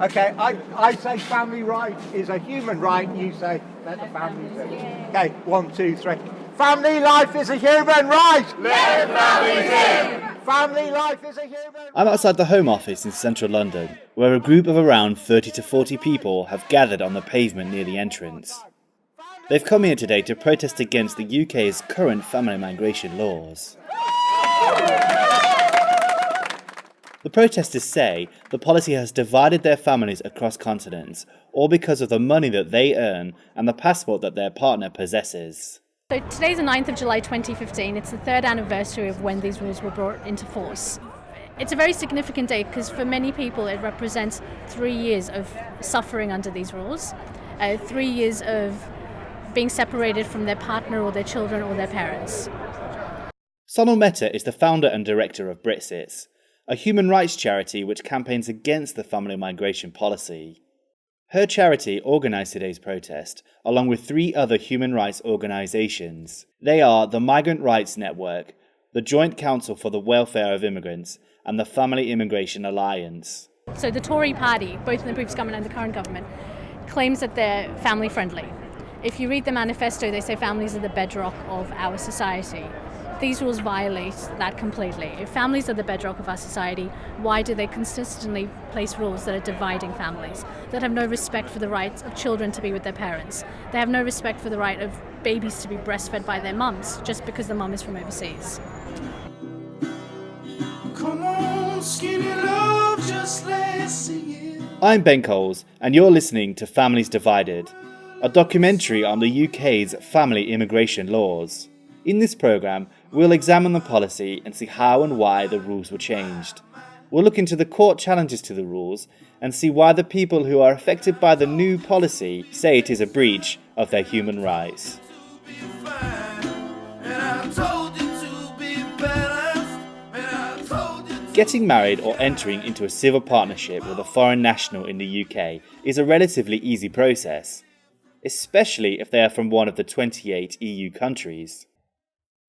Okay, I say family right is a human right, you say let the families in. Okay, 1, 2, 3. Family life is a human right! Let the families in! Family life is a human right! I'm outside the Home Office in central London, where a group of around 30 to 40 people have gathered on the pavement near the entrance. They've come here today to protest against the UK's current family migration laws. The protesters say the policy has divided their families across continents, all because of the money that they earn and the passport that their partner possesses. So today's the 9th of July 2015. It's the third anniversary of when these rules were brought into force. It's a very significant day because for many people it represents 3 years of suffering under these rules, 3 years of being separated from their partner or their children or their parents. Sonal Mehta is the founder and director of Brexit, a human rights charity which campaigns against the family migration policy. Her charity organised today's protest, along with 3 other human rights organisations. They are the Migrant Rights Network, the Joint Council for the Welfare of Immigrants, and the Family Immigration Alliance. So the Tory party, both in the previous government and the current government, claims that they're family friendly. If you read the manifesto, they say families are the bedrock of our society. These rules violate that completely. If families are the bedrock of our society, why do they consistently place rules that are dividing families, that have no respect for the rights of children to be with their parents? They have no respect for the right of babies to be breastfed by their mums just because the mum is from overseas. Come on, skinny love, just let's sing it. I'm Ben Coles, and you're listening to Families Divided, a documentary on the UK's family immigration laws. In this programme, we'll examine the policy and see how and why the rules were changed. We'll look into the court challenges to the rules and see why the people who are affected by the new policy say it is a breach of their human rights. Getting married or entering into a civil partnership with a foreign national in the UK is a relatively easy process, especially if they are from one of the 28 EU countries.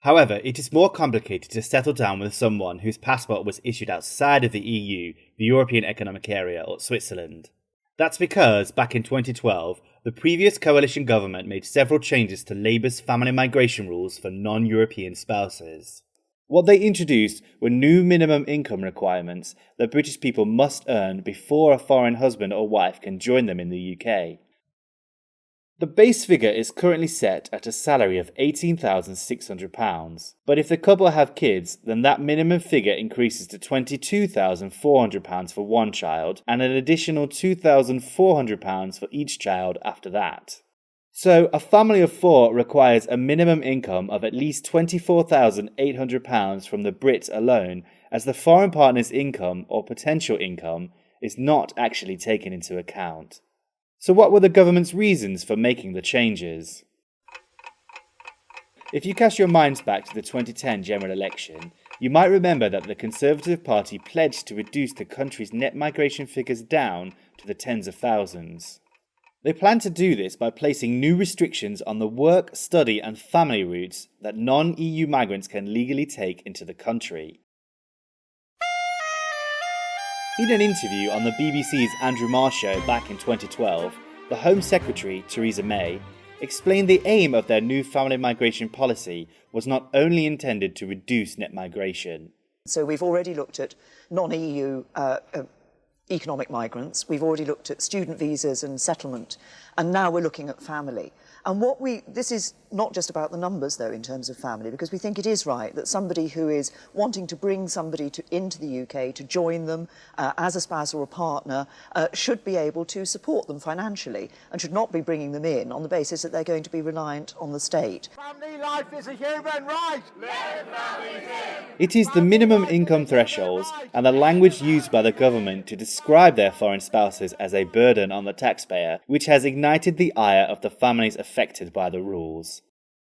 However, it is more complicated to settle down with someone whose passport was issued outside of the EU, the European Economic Area, or Switzerland. That's because, back in 2012, the previous coalition government made several changes to Labour's family migration rules for non-European spouses. What they introduced were new minimum income requirements that British people must earn before a foreign husband or wife can join them in the UK. The base figure is currently set at a salary of £18,600, but if the couple have kids, then that minimum figure increases to £22,400 for one child and an additional £2,400 for each child after that. So a family of 4 requires a minimum income of at least £24,800 from the Brits alone, as the foreign partner's income or potential income is not actually taken into account. So what were the government's reasons for making the changes? If you cast your minds back to the 2010 general election, you might remember that the Conservative Party pledged to reduce the country's net migration figures down to the tens of thousands. They plan to do this by placing new restrictions on the work, study and family routes that non-EU migrants can legally take into the country. In an interview on the BBC's Andrew Marr show back in 2012, the Home Secretary, Theresa May, explained the aim of their new family migration policy was not only intended to reduce net migration. So we've already looked at non-EU economic migrants, we've already looked at student visas and settlement, and now we're looking at family. And this is not just about the numbers, though, in terms of family, because we think it is right that somebody who is wanting to bring somebody into the UK to join them as a spouse or a partner should be able to support them financially and should not be bringing them in on the basis that they're going to be reliant on the state. Family life is a human right! Let families in! It is the minimum income thresholds and the language used by the government to describe their foreign spouses as a burden on the taxpayer which has ignited the ire of the families affected by the rules.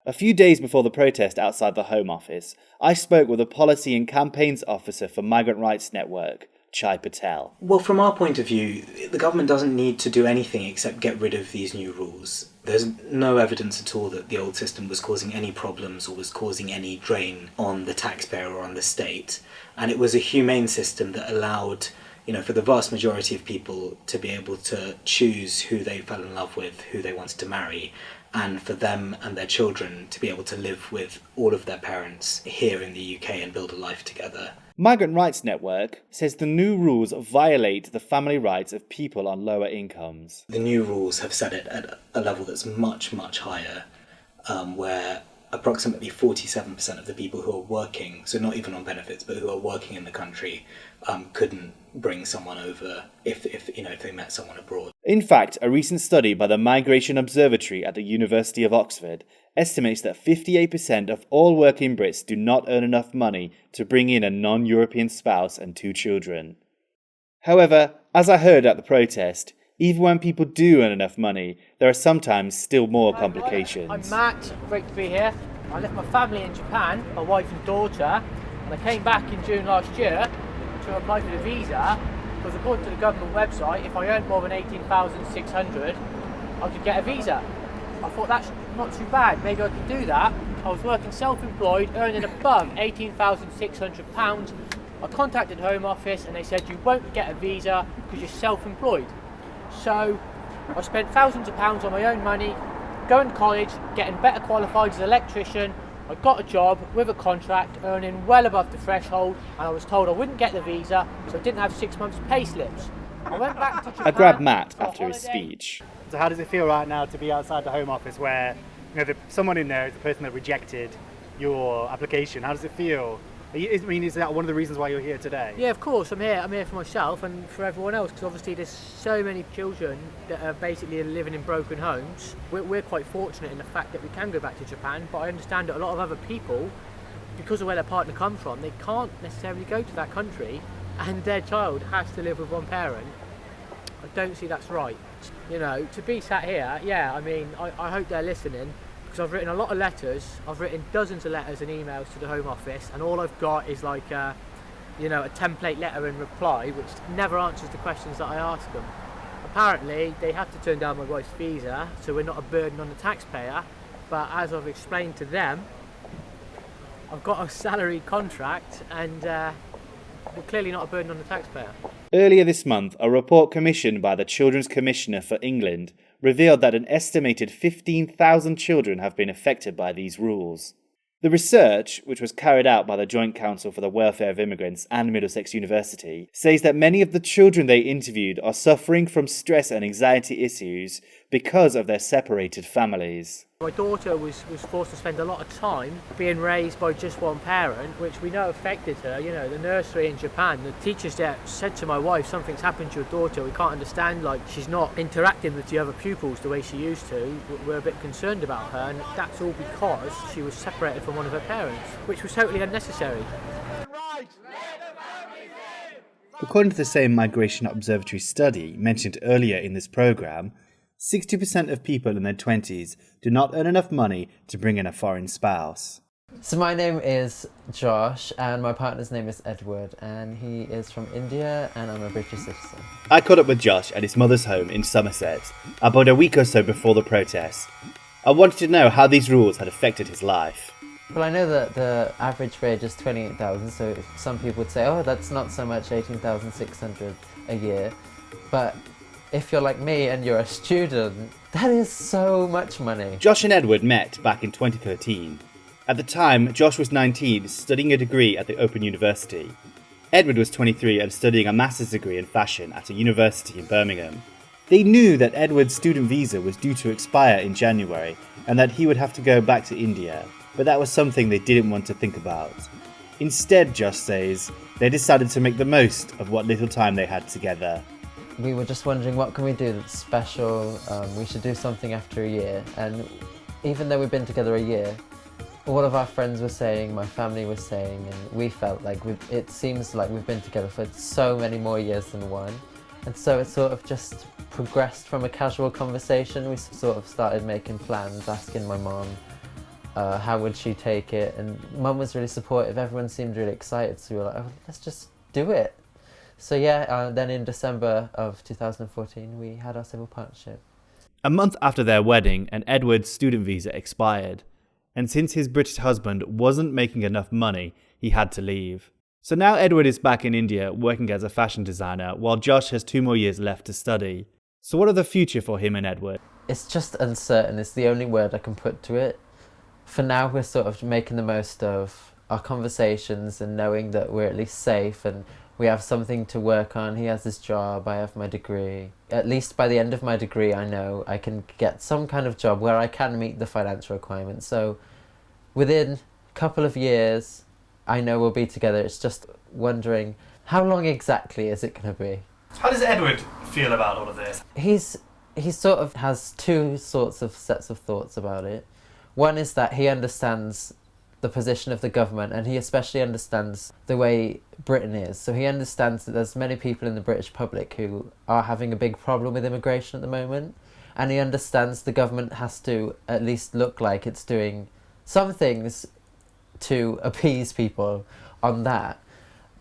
A few days before the protest outside the Home Office, I spoke with a Policy and Campaigns Officer for Migrant Rights Network, Chai Patel. Well, from our point of view, the government doesn't need to do anything except get rid of these new rules. There's no evidence at all that the old system was causing any problems or was causing any drain on the taxpayer or on the state. And it was a humane system that allowed for the vast majority of people to be able to choose who they fell in love with, who they wanted to marry, and for them and their children to be able to live with all of their parents here in the UK and build a life together. Migrant Rights Network says the new rules violate the family rights of people on lower incomes. The new rules have set it at a level that's much, much higher, where approximately 47% of the people who are working, so not even on benefits, but who are working in the country, couldn't bring someone over if they met someone abroad. In fact, a recent study by the Migration Observatory at the University of Oxford estimates that 58% of all working Brits do not earn enough money to bring in a non-European spouse and 2 children. However, as I heard at the protest, even when people do earn enough money, there are sometimes still more complications. I'm Matt, great to be here. I left my family in Japan, my wife and daughter, and I came back in June last year to apply for the visa, because according to the government website, if I earned more than 18,600, I could get a visa. I thought that's not too bad, maybe I could do that. I was working self-employed, earning above £18,600. I contacted Home Office and they said you won't get a visa because you're self-employed. So I spent thousands of pounds on my own money, going to college, getting better qualified as an electrician. I got a job with a contract, earning well above the threshold, and I was told I wouldn't get the visa, so I didn't have 6 months pay slips. I went back to Japan. I grabbed Matt after his speech. So how does it feel right now to be outside the Home Office where someone in there is the person that rejected your application? How does it feel? Is that one of the reasons why you're here today? Yeah, of course. I'm here for myself and for everyone else, because obviously there's so many children that are basically living in broken homes. We're quite fortunate in the fact that we can go back to Japan, but I understand that a lot of other people, because of where their partner comes from, they can't necessarily go to that country and their child has to live with one parent. I don't see that's right. To be sat here, I hope they're listening, because I've written a lot of letters. I've written dozens of letters and emails to the Home Office, and all I've got is like a template letter in reply, which never answers the questions that I ask them. Apparently, they have to turn down my wife's visa, so we're not a burden on the taxpayer. But as I've explained to them, I've got a salary contract, and we're clearly not a burden on the taxpayer. Earlier this month, a report commissioned by the Children's Commissioner for England revealed that an estimated 15,000 children have been affected by these rules. The research, which was carried out by the Joint Council for the Welfare of Immigrants and Middlesex University, says that many of the children they interviewed are suffering from stress and anxiety issues because of their separated families. My daughter was forced to spend a lot of time being raised by just one parent, which we know affected her. The nursery in Japan, the teachers there said to my wife, something's happened to your daughter, we can't understand, she's not interacting with the other pupils the way she used to. We're a bit concerned about her, and that's all because she was separated from one of her parents, which was totally unnecessary. According to the same Migration Observatory study mentioned earlier in this programme, 60% of people in their 20s do not earn enough money to bring in a foreign spouse. So my name is Josh and my partner's name is Edward, and he is from India and I'm a British citizen. I caught up with Josh at his mother's home in Somerset about a week or so before the protests. I wanted to know how these rules had affected his life. Well, I know that the average wage is 28,000, so some people would say, oh, that's not so much, 18,600 a year. But if you're like me and you're a student, that is so much money. Josh and Edward met back in 2013. At the time, Josh was 19, studying a degree at the Open University. Edward was 23 and studying a master's degree in fashion at a university in Birmingham. They knew that Edward's student visa was due to expire in January and that he would have to go back to India, but that was something they didn't want to think about. Instead, Josh says, they decided to make the most of what little time they had together. We were just wondering, what can we do that's special? We should do something after a year. And even though we've been together a year, all of our friends were saying, my family was saying, and we felt like it seems like we've been together for so many more years than one. And so it sort of just progressed from a casual conversation. We sort of started making plans, asking my mom how would she take it. And Mum was really supportive, everyone seemed really excited. So we were like, oh, let's just do it. So then in December of 2014, we had our civil partnership. A month after their wedding, and Edward's student visa expired. And since his British husband wasn't making enough money, he had to leave. So now Edward is back in India working as a fashion designer, while Josh has 2 more years left to study. So what are the future for him and Edward? It's just uncertain, it's the only word I can put to it. For now, we're sort of making the most of our conversations and knowing that we're at least safe and we have something to work on. He has his job, I have my degree. At least by the end of my degree, I know I can get some kind of job where I can meet the financial requirements. So within a couple of years, I know we'll be together. It's just wondering, how long exactly is it going to be? How does Edward feel about all of this? He sort of has two sorts of sets of thoughts about it. One is that he understands the position of the government, and he especially understands the way Britain is. So he understands that there's many people in the British public who are having a big problem with immigration at the moment, and he understands the government has to at least look like it's doing some things to appease people on that.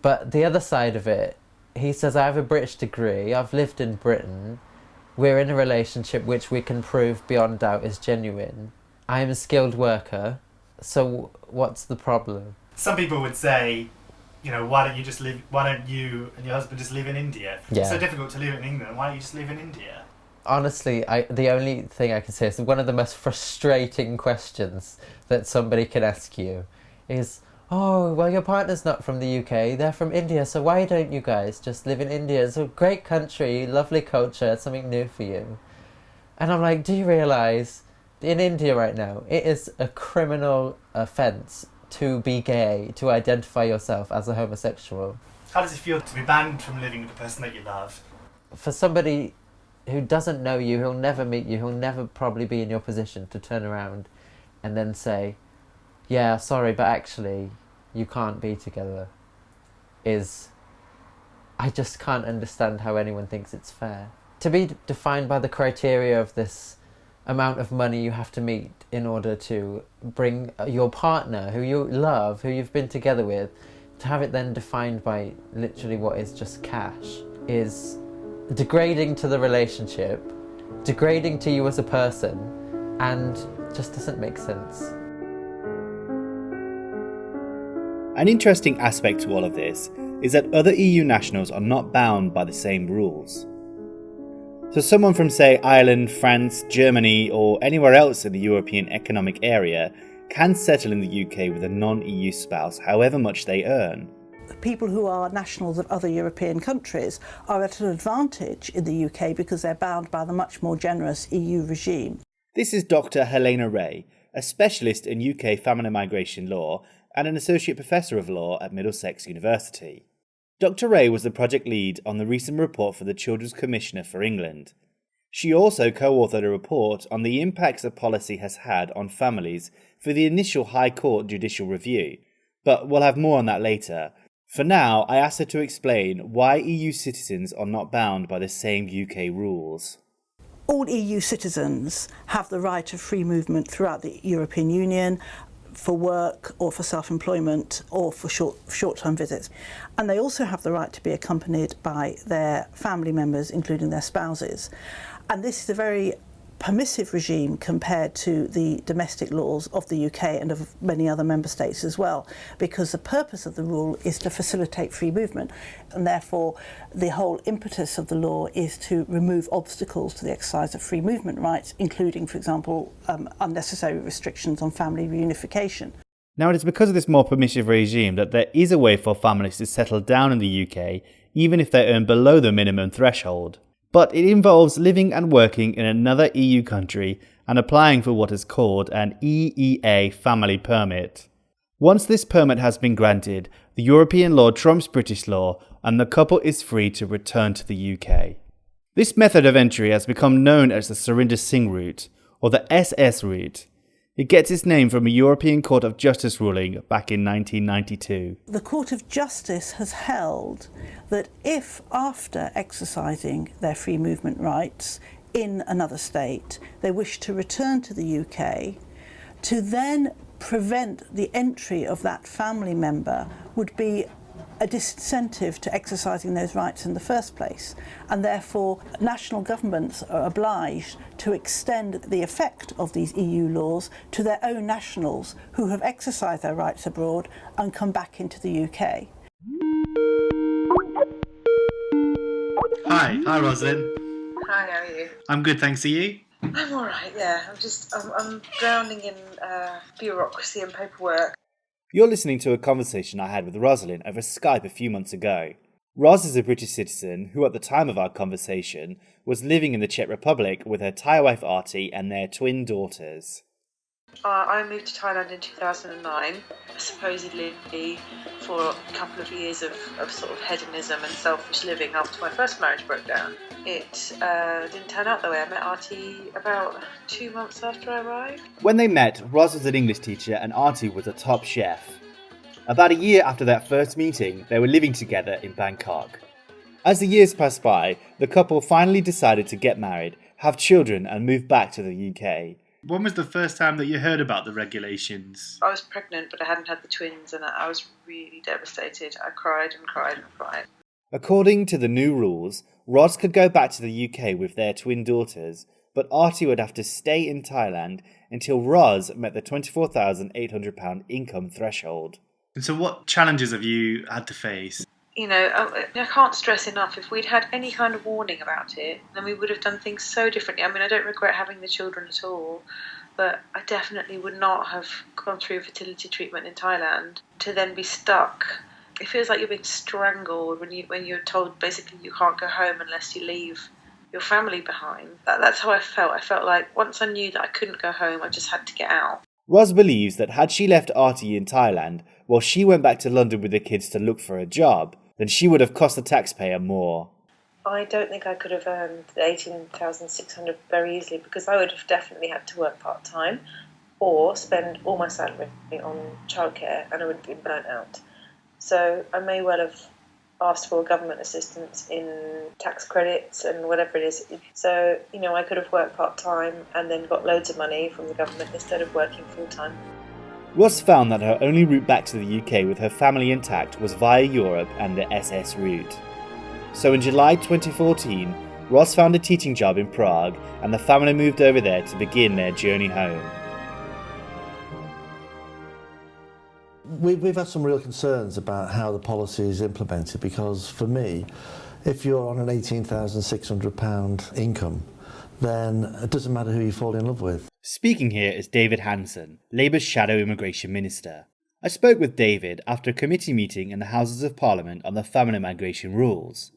But the other side of it, he says, I have a British degree, I've lived in Britain, we're in a relationship which we can prove beyond doubt is genuine. I am a skilled worker, so what's the problem? Some people would say, you know, why don't you and your husband just live in India? Yeah. It's so difficult to live in England, why don't you just live in India? Honestly, the only thing I can say is one of the most frustrating questions that somebody can ask you is, oh, well, your partner's not from the UK, they're from India, so why don't you guys just live in India? It's a great country, lovely culture, it's something new for you. And I'm like, do you realise, in India right now, it is a criminal offence to be gay, to identify yourself as a homosexual. How does it feel to be banned from living with the person that you love? For somebody who doesn't know you, who'll never meet you, who'll never probably be in your position to turn around and then say, yeah, sorry, but actually, you can't be together, I just can't understand how anyone thinks it's fair. To be defined by the criteria of this amount of money you have to meet in order to bring your partner, who you love, who you've been together with, to have it then defined by literally what is just cash, is degrading to the relationship, degrading to you as a person, and just doesn't make sense. An interesting aspect to all of this is that other EU nationals are not bound by the same rules. So someone from, say, Ireland, France, Germany, or anywhere else in the European Economic Area can settle in the UK with a non-EU spouse however much they earn. People who are nationals of other European countries are at an advantage in the UK because they're bound by the much more generous EU regime. This is Dr. Helena Ray, a specialist in UK family migration law and an associate professor of law at Middlesex University. Dr. Ray was the project lead on the recent report for the Children's Commissioner for England. She also co-authored a report on the impacts the policy has had on families for the initial High Court judicial review, but we'll have more on that later. For now, I asked her to explain why EU citizens are not bound by the same UK rules. All EU citizens have the right of free movement throughout the European Union for work or for self-employment or for short-term visits. And they also have the right to be accompanied by their family members, including their spouses. And this is a very permissive regime compared to the domestic laws of the UK and of many other member states as well, because the purpose of the rule is to facilitate free movement, and therefore the whole impetus of the law is to remove obstacles to the exercise of free movement rights, including, for example, unnecessary restrictions on family reunification. Now, it is because of this more permissive regime that there is a way for families to settle down in the UK, even if they earn below the minimum threshold. But it involves living and working in another EU country and applying for what is called an EEA family permit. Once this permit has been granted, the European law trumps British law and the couple is free to return to the UK. This method of entry has become known as the Surinder Singh route, or the SS route. It gets its name from a European Court of Justice ruling back in 1992. The Court of Justice has held that if, after exercising their free movement rights in another state, they wish to return to the UK, to then prevent the entry of that family member would be a disincentive to exercising those rights in the first place, and therefore national governments are obliged to extend the effect of these EU laws to their own nationals who have exercised their rights abroad and come back into the UK. Hi, Rosalind. Hi, how are you? I'm good, thanks. Are you? I'm all right. Yeah, I'm drowning in bureaucracy and paperwork. You're listening to a conversation I had with Rosalind over Skype a few months ago. Roz is a British citizen who, at the time of our conversation, was living in the Czech Republic with her Thai wife Arti and their twin daughters. I moved to Thailand in 2009, supposedly for a couple of years of sort of hedonism and selfish living after my first marriage broke down. It didn't turn out that way. I met Arti about 2 months after I arrived. When they met, Roz was an English teacher and Arti was a top chef. About a year after that first meeting, they were living together in Bangkok. As the years passed by, the couple finally decided to get married, have children and move back to the UK. When was the first time that you heard about the regulations? I was pregnant, but I hadn't had the twins, and I was really devastated. I cried and cried and cried. According to the new rules, Roz could go back to the UK with their twin daughters, but Arti would have to stay in Thailand until Roz met the £24,800 income threshold. And so what challenges have you had to face? You know, I can't stress enough, if we'd had any kind of warning about it, then we would have done things so differently. I mean, I don't regret having the children at all, but I definitely would not have gone through fertility treatment in Thailand to then be stuck. It feels like you're being strangled when you're told basically you can't go home unless you leave your family behind. That's how I felt. I felt like once I knew that I couldn't go home, I just had to get out. Roz believes that had she left Arti in Thailand while she went back to London with the kids to look for a job, then she would have cost the taxpayer more. I don't think I could have earned the $18,600 very easily, because I would have definitely had to work part-time or spend all my salary on childcare, and I would have been burnt out. So I may well have asked for government assistance in tax credits and whatever it is. So, you know, I could have worked part-time and then got loads of money from the government instead of working full-time. Roz found that her only route back to the UK with her family intact was via Europe and the SS route. So in July 2014, Roz found a teaching job in Prague and the family moved over there to begin their journey home. We've had some real concerns about how the policy is implemented, because for me, if you're on an £18,600 income, then it doesn't matter who you fall in love with. Speaking here is David Hansen, Labour's shadow immigration minister. I spoke with David after a committee meeting in the Houses of Parliament on the family migration rules.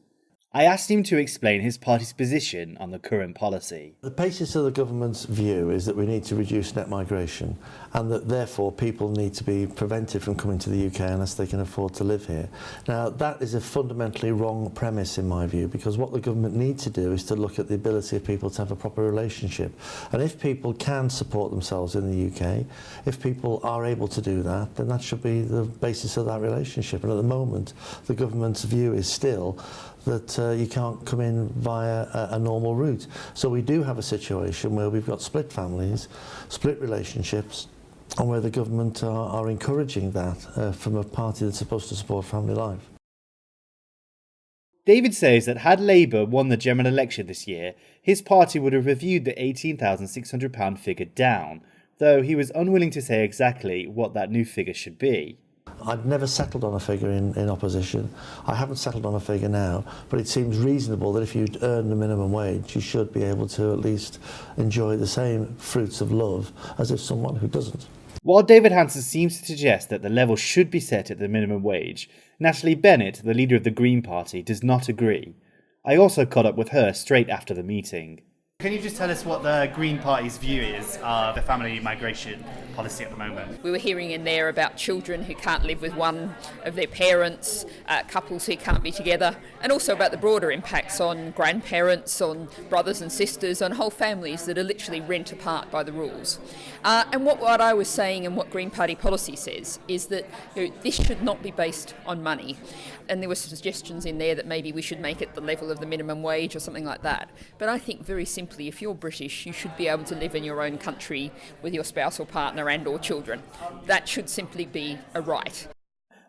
I asked him to explain his party's position on the current policy. The basis of the government's view is that we need to reduce net migration, and that therefore people need to be prevented from coming to the UK unless they can afford to live here. Now, that is a fundamentally wrong premise in my view, because what the government needs to do is to look at the ability of people to have a proper relationship. And if people can support themselves in the UK, if people are able to do that, then that should be the basis of that relationship. And at the moment, the government's view is still that you can't come in via a normal route. So we do have a situation where we've got split families, split relationships, and where the government are encouraging that from a party that's supposed to support family life. David says that had Labour won the general election this year, his party would have reviewed the £18,600 figure down, though he was unwilling to say exactly what that new figure should be. I've never settled on a figure in opposition. I haven't settled on a figure now, but it seems reasonable that if you earn the minimum wage, you should be able to at least enjoy the same fruits of love as if someone who doesn't. While David Hansen seems to suggest that the level should be set at the minimum wage, Natalie Bennett, the leader of the Green Party, does not agree. I also caught up with her straight after the meeting. Can you just tell us what the Green Party's view is of the family migration policy at the moment? We were hearing in there about children who can't live with one of their parents, couples who can't be together, and also about the broader impacts on grandparents, on brothers and sisters, on whole families that are literally rent apart by the rules. And what I was saying and what Green Party policy says is that this should not be based on money. And there were some suggestions in there that maybe we should make it the level of the minimum wage or something like that. But I think very simply, if you're British, you should be able to live in your own country with your spouse or partner and or children. That should simply be a right.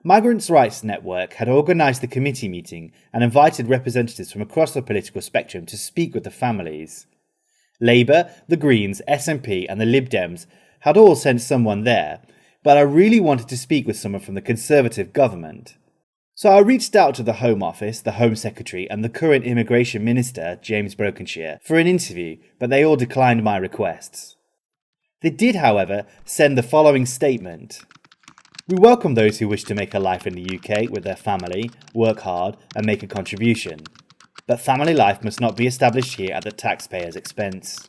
Migrants' Rights Network had organised the committee meeting and invited representatives from across the political spectrum to speak with the families. Labour, the Greens, SNP and the Lib Dems had all sent someone there, but I really wanted to speak with someone from the Conservative government. So I reached out to the Home Office, the Home Secretary and the current Immigration Minister, James Brokenshire, for an interview, but they all declined my requests. They did, however, send the following statement. We welcome those who wish to make a life in the UK with their family, work hard and make a contribution. But family life must not be established here at the taxpayer's expense.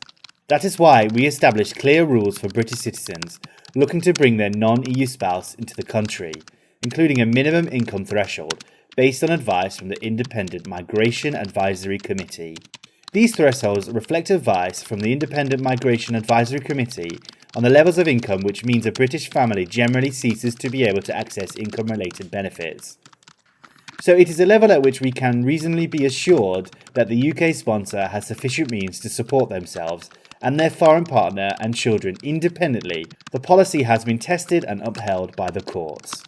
That is why we established clear rules for British citizens looking to bring their non-EU spouse into the country, including a minimum income threshold based on advice from the Independent Migration Advisory Committee. These thresholds reflect advice from the Independent Migration Advisory Committee on the levels of income which means a British family generally ceases to be able to access income-related benefits. So it is a level at which we can reasonably be assured that the UK sponsor has sufficient means to support themselves and their foreign partner and children independently. The policy has been tested and upheld by the courts.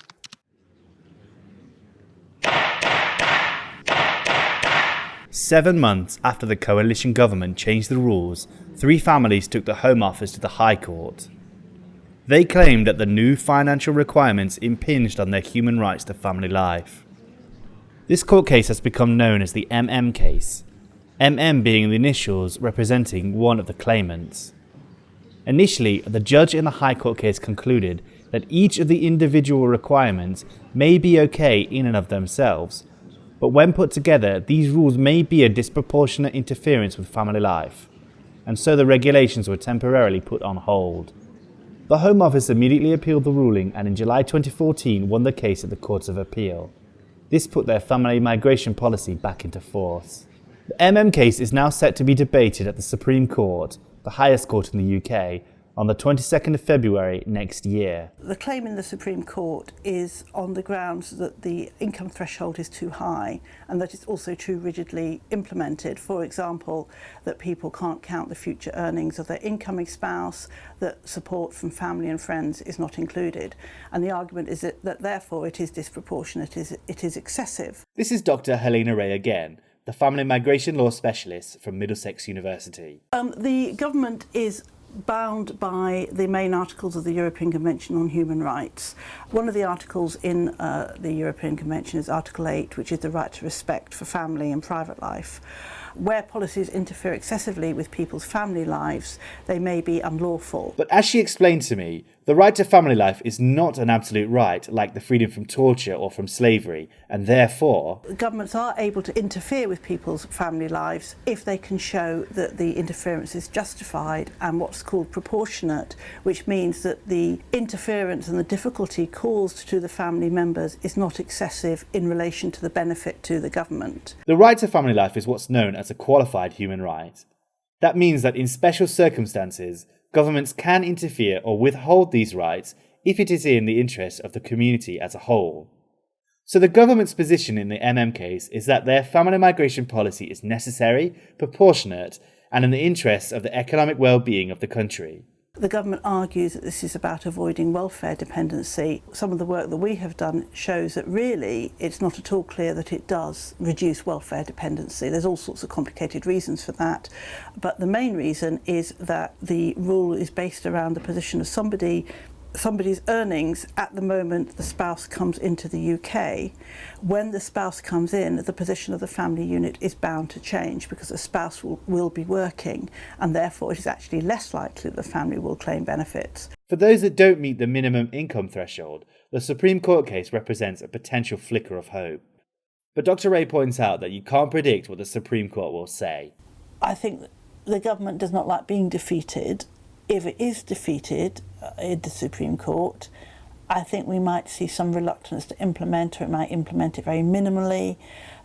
Seven months after the coalition government changed the rules, 3 families took the Home Office to the High Court. They claimed that the new financial requirements impinged on their human rights to family life. This court case has become known as the MM case, MM being the initials representing one of the claimants. Initially, the judge in the High Court case concluded that each of the individual requirements may be okay in and of themselves, but when put together, these rules may be a disproportionate interference with family life, and so the regulations were temporarily put on hold. The Home Office immediately appealed the ruling and in July 2014 won the case at the Courts of Appeal. This put their family migration policy back into force. The MM case is now set to be debated at the Supreme Court, the highest court in the UK, on the 22nd of February next year. The claim in the Supreme Court is on the grounds that the income threshold is too high and that it's also too rigidly implemented. For example, that people can't count the future earnings of their incoming spouse, that support from family and friends is not included. And the argument is that therefore it is disproportionate, it is excessive. This is Dr. Helena Ray again, the family migration law specialist from Middlesex University. The government is bound by the main articles of the European Convention on Human Rights. One of the articles in the European Convention is Article 8, which is the right to respect for family and private life. Where policies interfere excessively with people's family lives, they may be unlawful. But as she explained to me, the right to family life is not an absolute right like the freedom from torture or from slavery, and therefore governments are able to interfere with people's family lives if they can show that the interference is justified and what's called proportionate, which means that the interference and the difficulty caused to the family members is not excessive in relation to the benefit to the government. The right to family life is what's known as a qualified human right. That means that in special circumstances, governments can interfere or withhold these rights if it is in the interest of the community as a whole. So the government's position in the MM case is that their family migration policy is necessary, proportionate, and in the interests of the economic well-being of the country. The government argues that this is about avoiding welfare dependency. Some of the work that we have done shows that really it's not at all clear that it does reduce welfare dependency. There's all sorts of complicated reasons for that, but the main reason is that the rule is based around the position of somebody's earnings at the moment the spouse comes into the UK. When the spouse comes in, the position of the family unit is bound to change because the spouse will be working, and therefore it is actually less likely that the family will claim benefits. For those that don't meet the minimum income threshold, the Supreme Court case represents a potential flicker of hope. But Dr. Ray points out that you can't predict what the Supreme Court will say. I think the government does not like being defeated. If it is defeated in the Supreme Court, I think we might see some reluctance to implement, or it might implement it very minimally.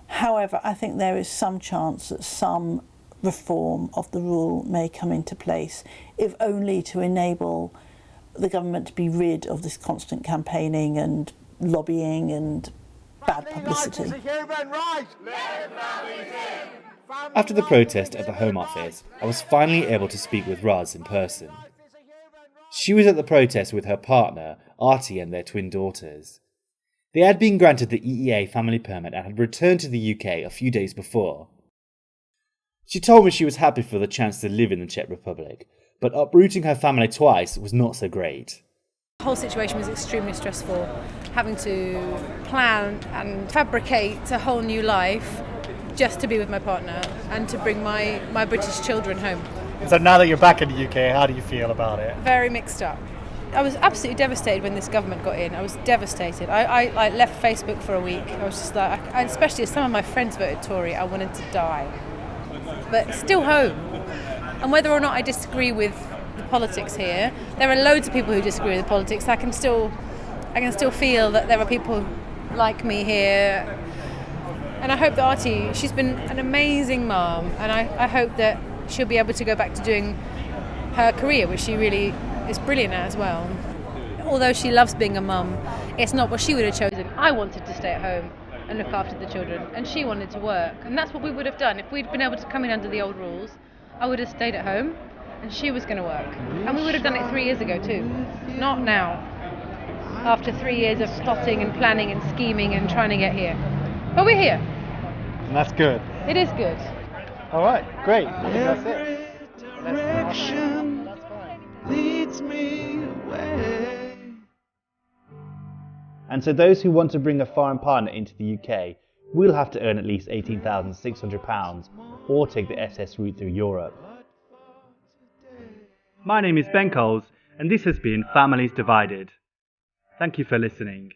However, I think there is some chance that some reform of the rule may come into place, if only to enable the government to be rid of this constant campaigning and lobbying and bad publicity. After the protest at the Home Office, I was finally able to speak with Roz in person. She was at the protest with her partner, Arti, and their twin daughters. They had been granted the EEA family permit and had returned to the UK a few days before. She told me she was happy for the chance to live in the Czech Republic, but uprooting her family twice was not so great. The whole situation was extremely stressful, having to plan and fabricate a whole new life just to be with my partner and to bring my British children home. So now that you're back in the UK, how do you feel about it? Very mixed up. I was absolutely devastated when this government got in. I was devastated. I left Facebook for a week. I was just like, and especially as some of my friends voted Tory, I wanted to die. But still home. And whether or not I disagree with the politics here, there are loads of people who disagree with the politics. I can still feel that there are people like me here. And I hope that Arti, she's been an amazing mum, and I hope that she'll be able to go back to doing her career, which she really is brilliant at as well. Although she loves being a mum, it's not what she would have chosen. I wanted to stay at home and look after the children, and she wanted to work, and that's what we would have done. If we'd been able to come in under the old rules, I would have stayed at home and she was going to work, and we would have done it 3 years ago too, not now, after 3 years of plotting and planning and scheming and trying to get here. But we're here. And that's good. It is good. All right, great. I think that's it. Direction leads me away. And so those who want to bring a foreign partner into the UK will have to earn at least £18,600 or take the SS route through Europe. My name is Ben Coles, and this has been Families Divided. Thank you for listening.